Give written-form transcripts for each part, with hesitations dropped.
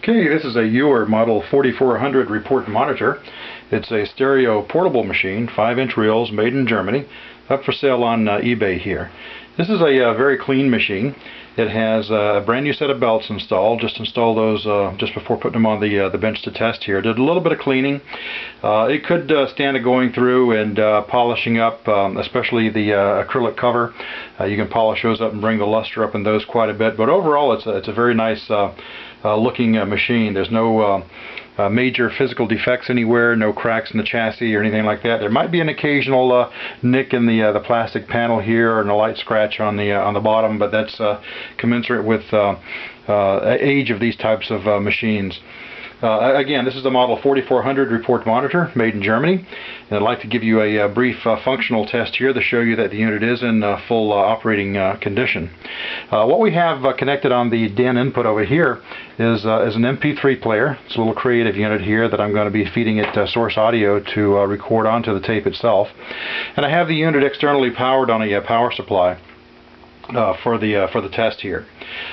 Okay, this is a UHER model 4400 report monitor. It's a stereo portable machine, 5-inch reels, made in Germany, up for sale on eBay here. This is a very clean machine. It has a brand new set of belts installed. Just installed those just before putting them on the bench to test here. Did a little bit of cleaning. It could stand it going through and polishing up, especially the acrylic cover. You can polish those up and bring the luster up in those quite a bit. But overall, it's a very nice looking machine. There's no major physical defects anywhere, no cracks in the chassis or anything like that. There might be an occasional nick in the plastic panel here and a light scratch on the bottom, but that's commensurate with age of these types of machines. Again, this is the model 4400 report monitor, made in Germany, and I'd like to give you a brief functional test here to show you that the unit is in full operating condition. What we have connected on the DIN input over here is an MP3 player. It's a little creative unit here that I'm going to be feeding it source audio to record onto the tape itself. And I have the unit externally powered on a power supply for the test here.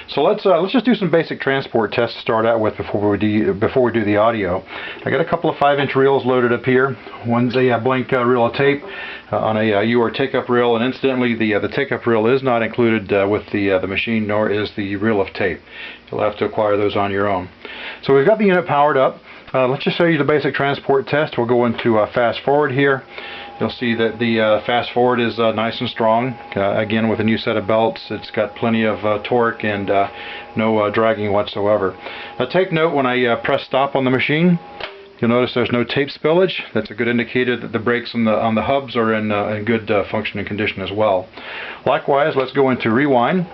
So let's just do some basic transport tests to start out with before we do the audio. I got a couple of 5-inch reels loaded up here. One's a blank reel of tape on a UHER take-up reel, and incidentally the take-up reel is not included with the machine, nor is the reel of tape. You'll have to acquire those on your own. So we've got the unit powered up. Let's just show you the basic transport test. We'll go into fast forward here. You'll see that the fast forward is nice and strong. Again, with a new set of belts, it's got plenty of torque and no dragging whatsoever. Now take note, when I press stop on the machine, you'll notice there's no tape spillage. That's a good indicator that the brakes on the hubs are in good functioning condition as well. Likewise, let's go into rewind.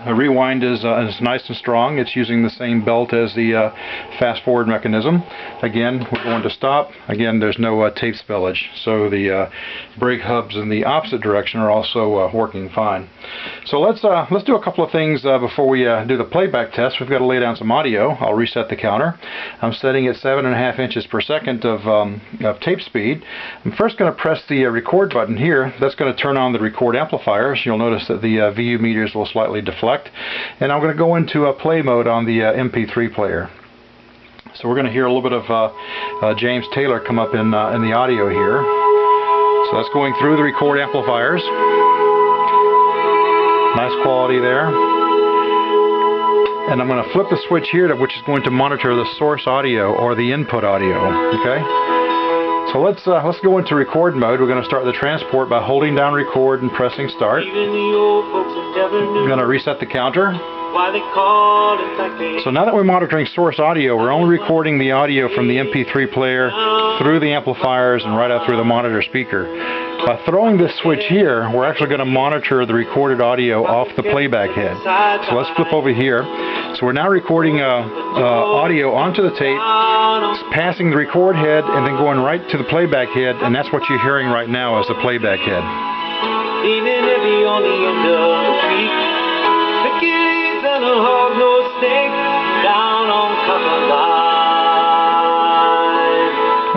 The rewind is nice and strong. It's using the same belt as the fast forward mechanism. Again, we're going to stop. Again, there's no tape spillage, so the brake hubs in the opposite direction are also working fine. So let's do a couple of things before we do the playback test. We've got to lay down some audio. I'll reset the counter. I'm setting it 7.5 inches per second of tape speed. I'm first going to press the record button here. That's going to turn on the record amplifiers. You'll notice that the VU meters will slightly deflect. And I'm going to go into play mode on the MP3 player. So we're going to hear a little bit of James Taylor come up in the audio here. So that's going through the record amplifiers. Nice quality there. And I'm going to flip the switch here, which is going to monitor the source audio or the input audio. Okay. So let's go into record mode. We're going to start the transport by holding down record and pressing start. I'm going to reset the counter. So now that we're monitoring source audio, we're only recording the audio from the MP3 player through the amplifiers and right out through the monitor speaker. By throwing this switch here, we're actually going to monitor the recorded audio off the playback head. So let's flip over here. So we're now recording audio onto the tape, passing the record head, and then going right to the playback head, and that's what you're hearing right now is the playback head.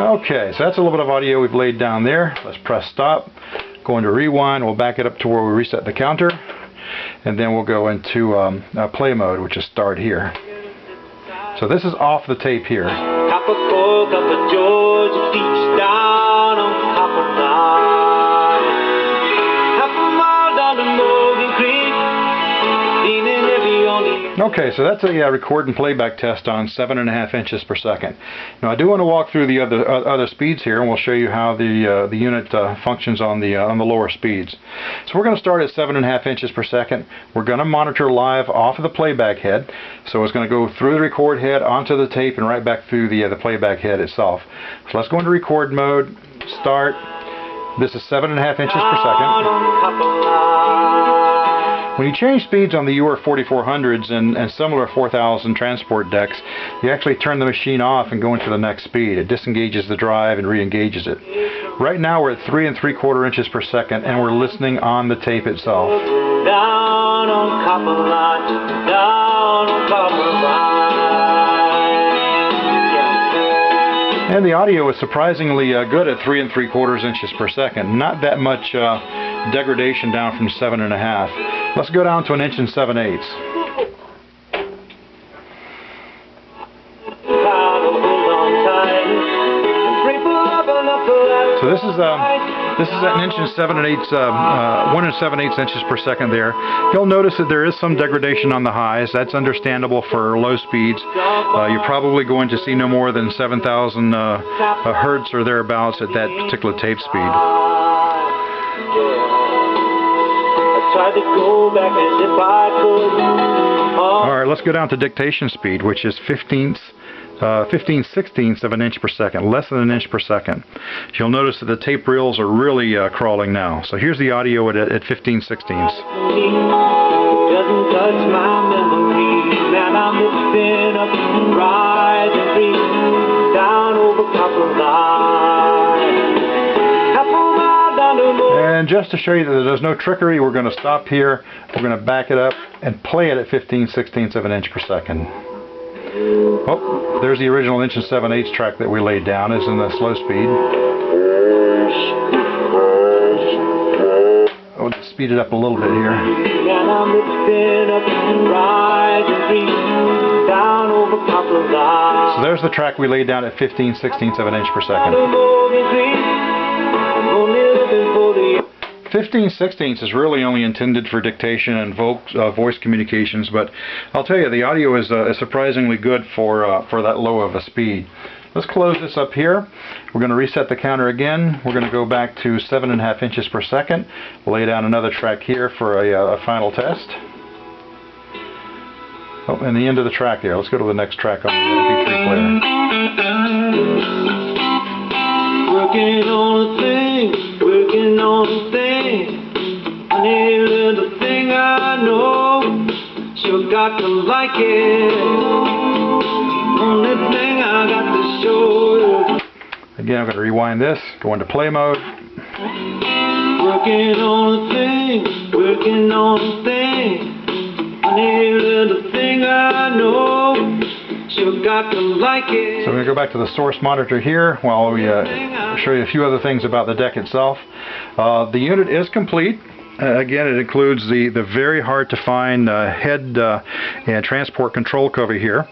Okay, so that's a little bit of audio we've laid down there. Let's press stop. Go into rewind. We'll back it up to where we reset the counter. And then we'll go into play mode, which is start here. So this is off the tape here. Okay, so that's a record and playback test on 7.5 inches per second. Now I do want to walk through the other speeds here, and we'll show you how the unit functions on the lower speeds. So we're going to start at 7.5 inches per second. We're going to monitor live off of the playback head, so it's going to go through the record head onto the tape and right back through the playback head itself. So let's go into record mode. Start. This is 7.5 inches per second. When you change speeds on the UHER 4400s and similar 4000 transport decks, you actually turn the machine off and go into the next speed. It disengages the drive and re-engages it. Right now we're at 3 3/4 inches per second, and we're listening on the tape itself. Down on copper line, down on copper line. And the audio is surprisingly good at 3 3/4 inches per second. Not that much degradation down from 7.5. Let's go down to 1 7/8 inches. an inch and 1 and 7/8 inches per second there. You'll notice that there is some degradation on the highs. That's understandable for low speeds. You're probably going to see no more than 7,000 hertz or thereabouts at that particular tape speed. Alright, let's go down to dictation speed, which is 15/16 of an inch per second, less than an inch per second. You'll notice that the tape reels are really crawling now. So here's the audio at 15/16. And just to show you that there's no trickery, we're going to stop here. We're going to back it up and play it at 15/16 of an inch per second. Oh, there's the original inch and 7/8 track that we laid down. It's in the slow speed. Oh, let's speed it up a little bit here. So there's the track we laid down at 15/16 of an inch per second. 15/16 is really only intended for dictation and voice communications, but I'll tell you, the audio is surprisingly good for that low of a speed. Let's close this up here. We're going to reset the counter again. We're going to go back to 7.5 inches per second. We'll lay down another track here for a final test. Oh, and the end of the track there. Let's go to the next track on the MP3 player. Working on a thing, working on a thing. Any little thing I know, sure got to like it. Only thing I got to show you. Again, I'm going to rewind this, go into play mode. Working on a thing, working on a thing. Any little thing I know, sure got to like it. So we're going to go back to the source monitor here while we show you a few other things about the deck itself. The unit is complete. Again, it includes the very hard to find head and transport control cover here.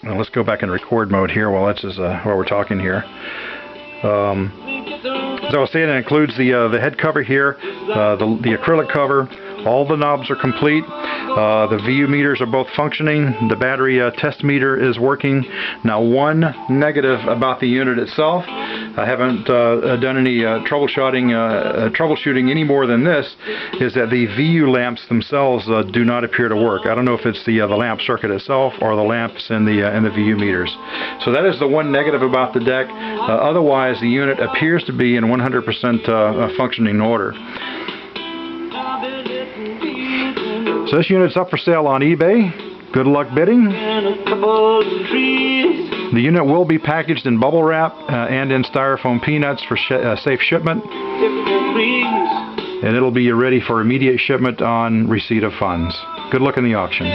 Now let's go back in record mode here while we're talking here. As I was saying, it includes the head cover here, the acrylic cover. All the knobs are complete. The VU meters are both functioning. The battery test meter is working. Now, one negative about the unit itself, I haven't done any troubleshooting any more than this, is that the VU lamps themselves do not appear to work. I don't know if it's the lamp circuit itself or the lamps in the VU meters. So that is the one negative about the deck. Otherwise, the unit appears to be in 100% functioning order. So this unit's up for sale on eBay. Good luck bidding. The unit will be packaged in bubble wrap and in styrofoam peanuts for safe shipment. And it'll be ready for immediate shipment on receipt of funds. Good luck in the auction.